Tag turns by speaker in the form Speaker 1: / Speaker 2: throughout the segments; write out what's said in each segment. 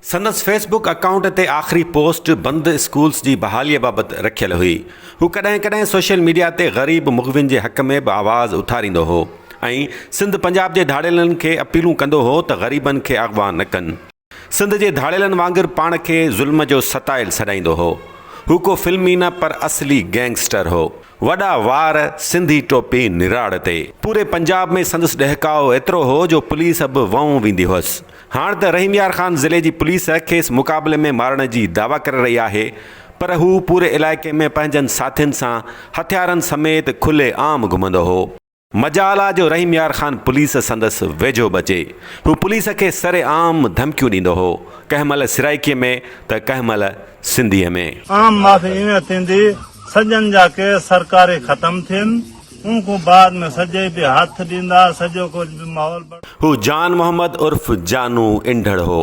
Speaker 1: संदसि Facebook account ते आख़िरी पोस्ट बंद स्कूल्स जी बहालीअ बाबति रखियल हुई। हू कॾहिं कॾहिं सोशल मीडिया ते ग़रीब मुग़विन जे हक़ में बि आवाज़ उथारींदो हो ऐं सिंध पंजाब जे धाड़ेलनि खे अपीलूं कंदो हो त ग़रीबनि खे अॻवा न कनि। सिंध जे धाड़ेलनि वांगुरु पाण खे ज़ुल्म जो सताइल सॾाईंदो हो। हू को फिल्मी न पर असली गैंगस्टर हो। वॾा वार, सिंधी टोपी निराड़ ते। पूरे पंजाब में संदसि ॾहकाओ एतिरो हो जो पुलिस बि वऊं वेंदी हुअसि। हाणे त रहीम यार ख़ान ज़िले जी पुलिस खेसि मुक़ाबले में मारण जी दावा करे रही आहे, पर हू पूरे इलाइक़े में पंहिंजनि साथियुनि सां हथियारनि समेत खुले आम घुमंदो हो। मजाल आहे जो रहीम यार ख़ान पुलिस संदसि वेझो बचे। हू पुलिस खे सरे आम धमकियूं ॾींदो हो, कंहिं महिल सिराइकीअ में त कंहिं महिल सिंधीअ में।
Speaker 2: आम माफ़ी ईअं थींदी सॼनि जा केस सरकारी ख़तम थियनि, उनको बाद में सॼे बि हथ ॾींदा, सॼो कुझु बि माहौल।
Speaker 1: हू जान मोहम्मद उर्फ जानू इंढड़ हो।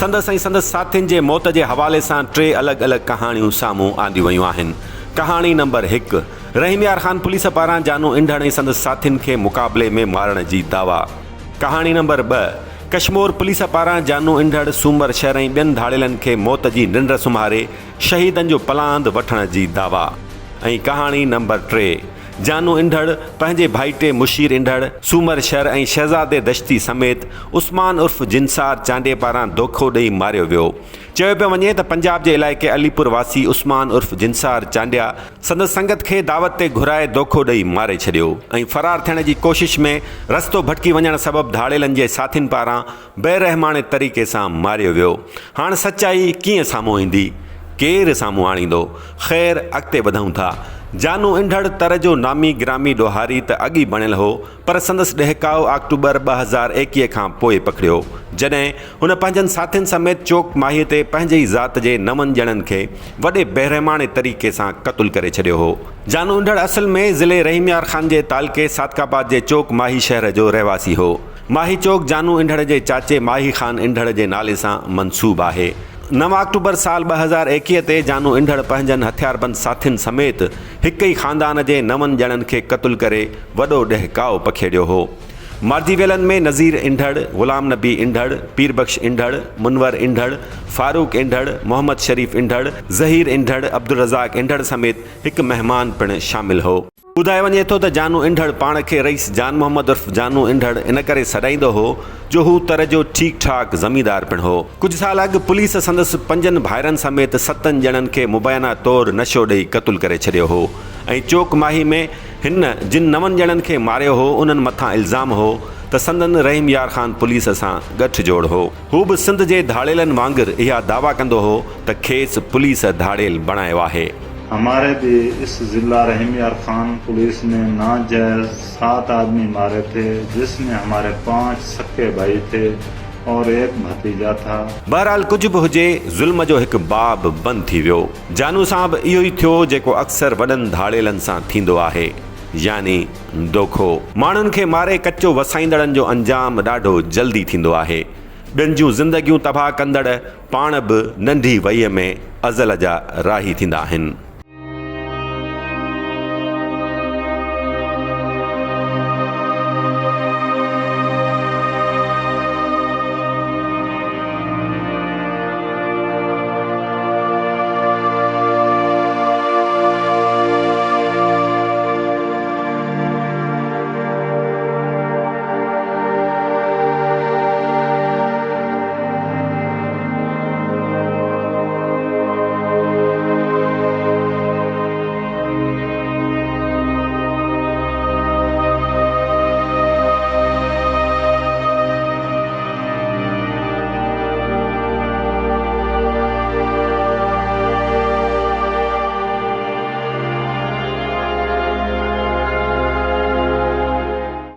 Speaker 1: संदसि ऐं संदसि साथियुनि जे मौत जे हवाले सां 3 अलॻि अलॻि कहाणियूं साम्हूं आंदियूं वयूं आहिनि। कहाणी नंबर 1, रहीम यार ख़ान पुलिस पारां जानू इंढड़ ऐं संदसि साथियुनि खे मुक़ाबले में मारण जी दावा। कहाणी नंबर 2, कश्मीर पुलिस पारां जानू इंढड़, सूमर शहर ऐं ॿियनि धाड़ेलनि खे मौत जी निंड सुम्हारे शहीदनि जो पलांद वठण जी दावा। ऐं कहाणी नंबर 3, जानू इंढड़ पंहिंजे भाइटे मुशीर इंढड़, सूमर शहर ऐं शहज़ादे दश्ती समेत उस्मान उर्फ जिनसार चांडे पारां दोखो ॾेई मारियो वियो। चयो पियो वञे त पंजाब जे इलाइक़े अलीपुर वासी उस्मान उर्फ जिनसार चांडिया संदसि संगत खे दावत ते घुराए दोखो ॾेई मारे छॾियो ऐं फरार थियण जी कोशिश में रस्तो भटकी वञण सबबि धाड़ेलनि जे साथियुनि पारां बेरहमाने तरीक़े सां मारियो वियो। हाणे सचाई कीअं साम्हूं ईंदी, केरु साम्हूं आणींदो? ख़ैर, अॻिते वधूं था। जानू इंढड़ तर जो नामी ग्रामी ॾोहारी त अॻी बणियल हो, पर संदसि ॾहकाओ अक्टूबर 2021 खां पोइ पकड़ियो, जॾहिं हुन पंहिंजनि साथियुनि समेत चौक माहीअ ते पंहिंजे ई ज़ात जे 9 ॼणनि खे वॾे बेरहमाने तरीक़े सां क़तलु करे छॾियो हो। जानू इंढड़ असल में ज़िले रहीम यार ख़ान जे तालके सादकाबाद जे चौक माही शहर जो रहवासी हो। माही चौक जानू इंढड़ जे चाचे माही ख़ान इंढड़ जे नाले सां मनसूब आहे। 9 अक्टूबर साल 2021 ते जानू इंढड़ पंहिंजनि हथियारबंद साथियुनि समेत हिक ई ख़ानदान जे 9 ॼणनि खे क़तलु करे वॾो ॾहकाओ पखेड़ियो हो। मार्जी वेलनि में नज़ीर इंढड़, ग़ुलाम नबी इंढड़, पीरबख्श इंढड़, मुनवर इंढड़, फारूक इंढड़, मोहम्मद शरीफ़ इंढड़, ज़हीर इंढड़, अब्दुल रज़ाक इंढड़ समेत हिकु महिमान पिणु शामिल हो। ॿुधायो वञे थो त जानू इंढड़ पाण खे रईस जान मोहम्मद उर्फ जानू इंढड़ इन करे सॾाईंदो हो जो हू तर जो ठीक ठाक ज़मींदार पिणु हो। कुझु साल अॻु पुलिस संदसि 5 भाइरनि समेत 7 ॼणनि खे मुबैना तौरु नशो ॾेई क़तलु करे छॾियो हो ऐं चौक माही में हिन जिन 9 ॼणनि खे मारियो हो, उन्हनि मथां इल्ज़ाम हो त संदन रहीम यार ख़ान पुलिस सां गठजोड़ हो। हू बि सिंध जे धाड़ेलनि वांगुरु इहा दावा कंदो हो त खेसि पुलिस धाड़ेल बणायो आहे।
Speaker 2: हमारे भी इस जिला रहीम यार ख़ान पुलिस ने नाजायज 7 आदमी मारे थे, जिसमें हमारे 5 सक्के भाई थे और 1 भतीजा था।
Speaker 1: बहरहाल कुझु बि हुजे, ज़ुल्म जो हिकु बाब बंदि थी वियो। जानू सां बि इहो ई थियो जेको अक्सर वॾनि धाड़ेलनि सां थींदो आहे, यानी दोखो। माण्हुनि खे मारे कचो वसाईंदड़नि जो अंजाम ॾाढो जल्दी थींदो आहे। ॿियनि जूं ज़िंदगियूं तबाह कंदड़ पाण बि नंढी वईअ में अज़ल जा राही थींदा आहिनि।